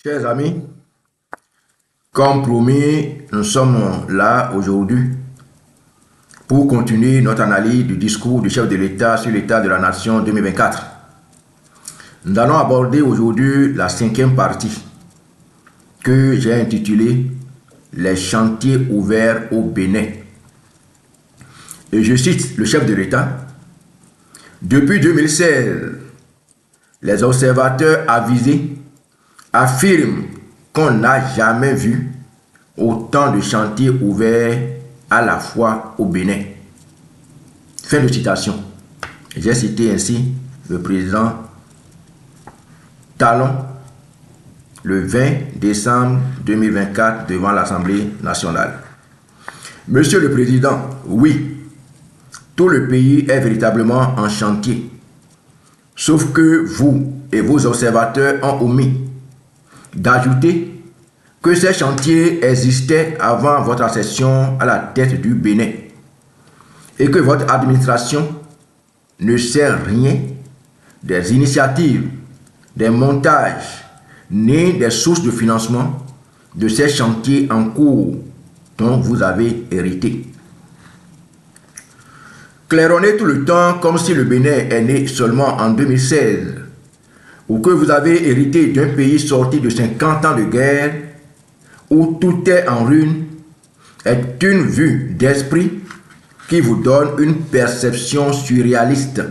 Chers amis, comme promis, nous sommes là aujourd'hui pour continuer notre analyse du discours du chef de l'État sur l'état de la nation 2024. Nous allons aborder aujourd'hui la 5e partie que j'ai intitulée « Les chantiers ouverts au Bénin ». Et je cite le chef de l'État. « Depuis 2016, les observateurs avisés affirment qu'on n'a jamais vu autant de chantiers ouverts à la fois au Bénin. » Fin de citation. J'ai cité ainsi le président Talon le 20 décembre 2024 devant l'Assemblée nationale. Monsieur le Président, oui, tout le pays est véritablement en chantier, sauf que vous et vos observateurs ont omis d'ajouter que ces chantiers existaient avant votre accession à la tête du Bénin et que votre administration ne sait rien des initiatives, des montages, ni des sources de financement de ces chantiers en cours dont vous avez hérité. Claironnez tout le temps comme si le Bénin est né seulement en 2016 ou que vous avez hérité d'un pays sorti de 50 ans de guerre où tout est en ruine est une vue d'esprit qui vous donne une perception surréaliste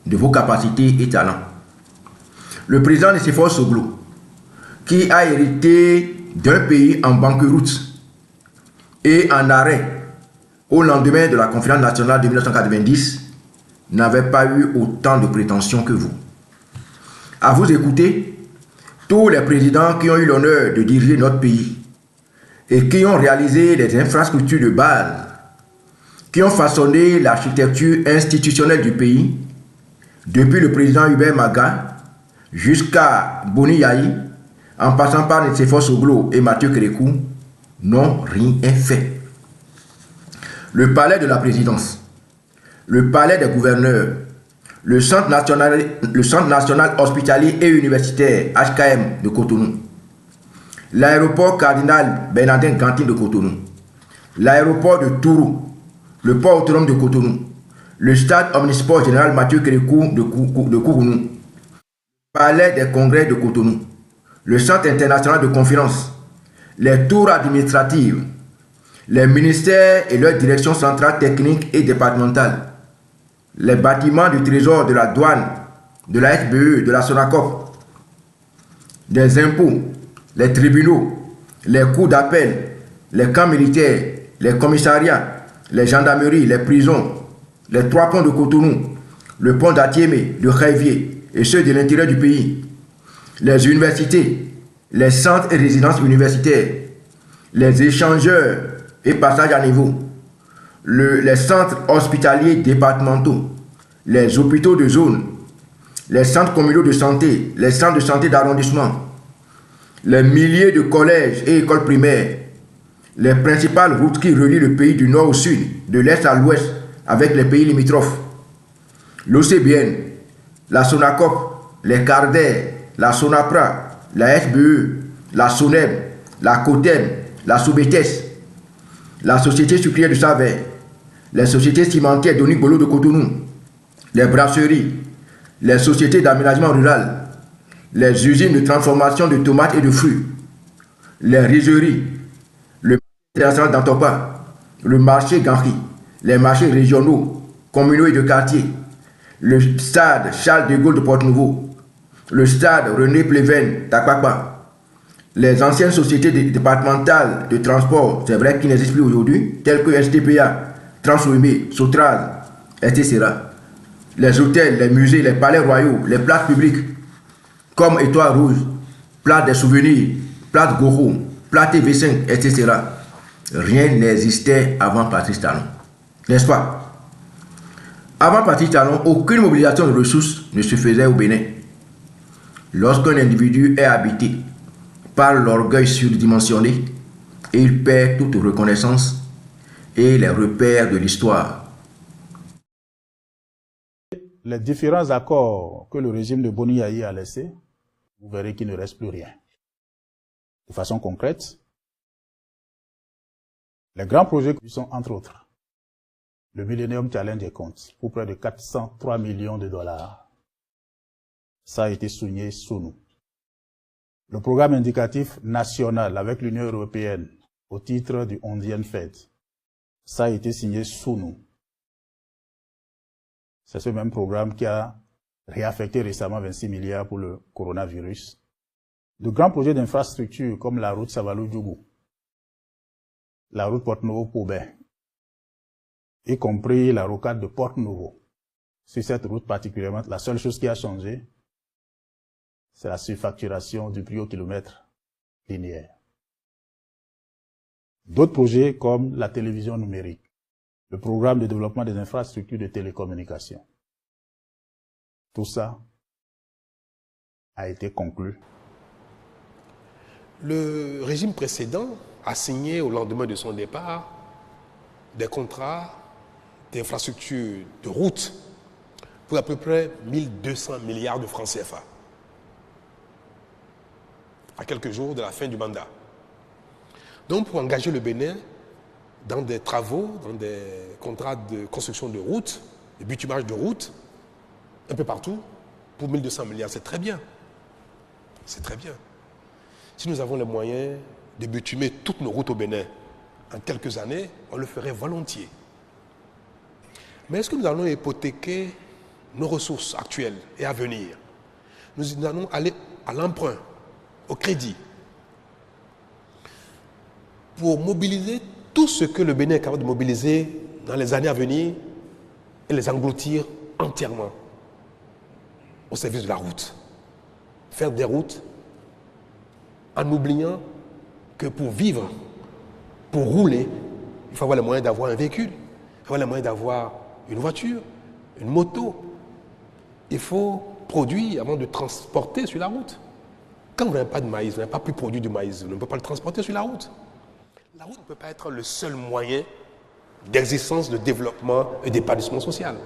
de vos capacités et talents. Le président Nicéphore Soglo, qui a hérité d'un pays en banqueroute et en arrêt au lendemain de la conférence nationale de 1990, n'avait pas eu autant de prétentions que vous. À vous écouter, tous les présidents qui ont eu l'honneur de diriger notre pays et qui ont réalisé des infrastructures de base, qui ont façonné l'architecture institutionnelle du pays, depuis le président Hubert Maga jusqu'à Boni Yayi, en passant par Nicéphore Soglo et Mathieu Kérékou, n'ont rien fait. Le palais de la présidence, le palais des gouverneurs, le centre national hospitalier et universitaire HKM de Cotonou, l'aéroport cardinal Bernardin Gantin de Cotonou, l'aéroport de Tourou, le port autonome de Cotonou, le stade omnisport général Mathieu Kérékou de Kourounou, le palais des congrès de Cotonou, le centre international de conférence, les tours administratives, les ministères et leurs directions centrales techniques et départementales, les bâtiments du trésor, de la douane, de la SBE, de la SONACOP, des impôts, les tribunaux, les cours d'appel, les camps militaires, les commissariats, les gendarmeries, les prisons, les 3 ponts de Cotonou, le pont d'Atiémé, de Khayvié et ceux de l'intérieur du pays, les universités, les centres et résidences universitaires, les échangeurs et passages à niveau, les centres hospitaliers départementaux, les hôpitaux de zone, les centres communaux de santé, les centres de santé d'arrondissement, les milliers de collèges et écoles primaires, les principales routes qui relient le pays du nord au sud, de l'est à l'ouest, avec les pays limitrophes, l'OCBN, la SONACOP, les CARDER, la SONAPRA, la SBE, la SONEB, la COTEM, la SOBETES, la Société sucrière de Savin, les sociétés cimentières d'Oni Bolo de Cotonou, les brasseries, les sociétés d'aménagement rural, les usines de transformation de tomates et de fruits, les rizeries, le marché international d'Antopa, le marché Ganri, les marchés régionaux, communaux et de quartier, le stade Charles de Gaulle de Porte-Nouveau, le stade René Pleven d'Akpakpa, les anciennes sociétés départementales de transport, c'est vrai qu'ils n'existent plus aujourd'hui, telles que STPA, Transouémé, Sotraz, etc. Les hôtels, les musées, les palais royaux, les places publiques, comme Étoile Rouge, Place des Souvenirs, Place Goro, Place TV5, etc. Rien n'existait avant Patrice Talon. N'est-ce pas? Avant Patrice Talon, aucune mobilisation de ressources ne se faisait au Bénin. Lorsqu'un individu est habité par l'orgueil surdimensionné, il perd toute reconnaissance et les repères de l'histoire. Les différents accords que le régime de Boni Yayi a laissés, vous verrez qu'il ne reste plus rien. De façon concrète, les grands projets sont entre autres le Millennium Challenge compte pour près de 403 millions de dollars. Ça a été signé sous nous. Le programme indicatif national avec l'Union européenne au titre du 11e FED, ça a été signé sous nous. C'est ce même programme qui a réaffecté récemment 26 milliards pour le coronavirus. De grands projets d'infrastructure comme la route Savalou-Djougou, la route Porte-Novo-Paubin, y compris la rocade de Porte-Novo. Sur cette route particulièrement, la seule chose qui a changé, c'est la surfacturation du prix au kilomètre linéaire. D'autres projets comme la télévision numérique, le programme de développement des infrastructures de télécommunications. Tout ça a été conclu. Le régime précédent a signé au lendemain de son départ des contrats d'infrastructures de routes pour à peu près 1200 milliards de francs CFA. À quelques jours de la fin du mandat. Donc pour engager le Bénin dans des travaux, dans des contrats de construction de routes, de bitumage de routes, un peu partout, pour 1200 milliards, c'est très bien. C'est très bien. Si nous avons les moyens de bitumer toutes nos routes au Bénin en quelques années, on le ferait volontiers. Mais est-ce que nous allons hypothéquer nos ressources actuelles et à venir? Nous allons aller à l'emprunt, au crédit, pour mobiliser tout ce que le Bénin est capable de mobiliser dans les années à venir et les engloutir entièrement au service de la route. Faire des routes en oubliant que pour vivre, pour rouler, il faut avoir les moyens d'avoir un véhicule, il faut avoir les moyens d'avoir une voiture, une moto. Il faut produire avant de transporter sur la route. Quand vous n'avez pas de maïs, vous n'avez pas pu produire du maïs, vous ne pouvez pas le transporter sur la route. La route ne peut pas être le seul moyen d'existence, de développement et d'épanouissement social.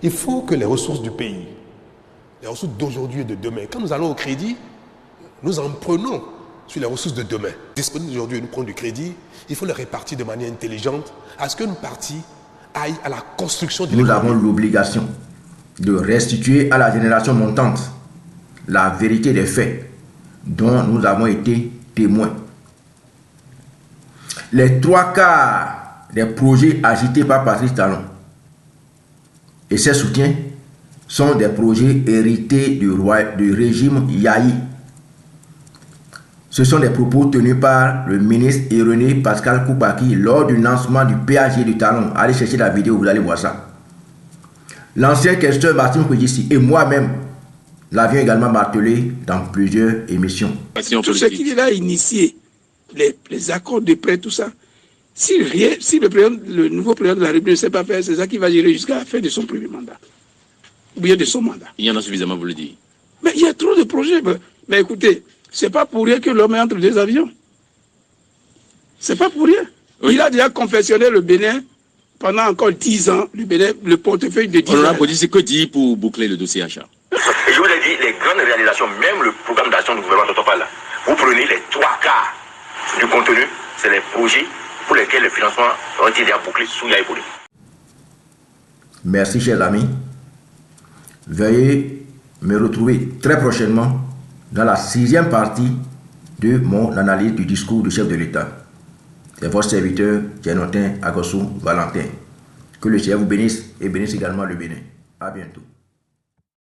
Il faut que les ressources du pays, les ressources d'aujourd'hui et de demain, quand nous allons au crédit, nous en prenons sur les ressources de demain. Disponibles aujourd'hui et nous prenons du crédit, il faut les répartir de manière intelligente à ce qu'une partie aille à la construction de l'économie. Nous avons l'obligation de restituer à la génération montante la vérité des faits dont nous avons été témoins. Les 3/4 des projets agités par Patrice Talon et ses soutiens sont des projets hérités du régime Yahi. Ce sont des propos tenus par le ministre Irénée Pascal Koupaki lors du lancement du PAG du Talon. Allez chercher la vidéo, vous allez voir ça. L'ancien questeur Martin Kouedjissi et moi-même l'avions également martelé dans plusieurs émissions. Tout ce qu'il a initié, les accords de prêt, tout ça, si le nouveau président de la République ne sait pas faire, c'est ça qui va gérer jusqu'à la fin de son premier mandat. Ou bien de son mandat. Il y en a suffisamment, vous le dites. Mais il y a trop de projets. Mais écoutez, c'est pas pour rien que l'homme est entre deux avions. C'est pas pour rien. Oui. Il a déjà confectionné le Bénin pendant encore 10 ans, le portefeuille de 10 ans. On a dit, c'est que dit pour boucler le dossier achat. Et je vous l'ai dit, les grandes réalisations, même le programme d'action du gouvernement dont on parle, vous prenez les 3/4 du contenu, c'est les projets pour lesquels le financement ont été déjà bouclés sous Yahi Boni. Merci, chers amis. Veuillez me retrouver très prochainement dans la 6e partie de mon analyse du discours du chef de l'État. C'est votre serviteur, Djenotin Agossou Valentin. Que le Seigneur vous bénisse et bénisse également le Bénin. À bientôt.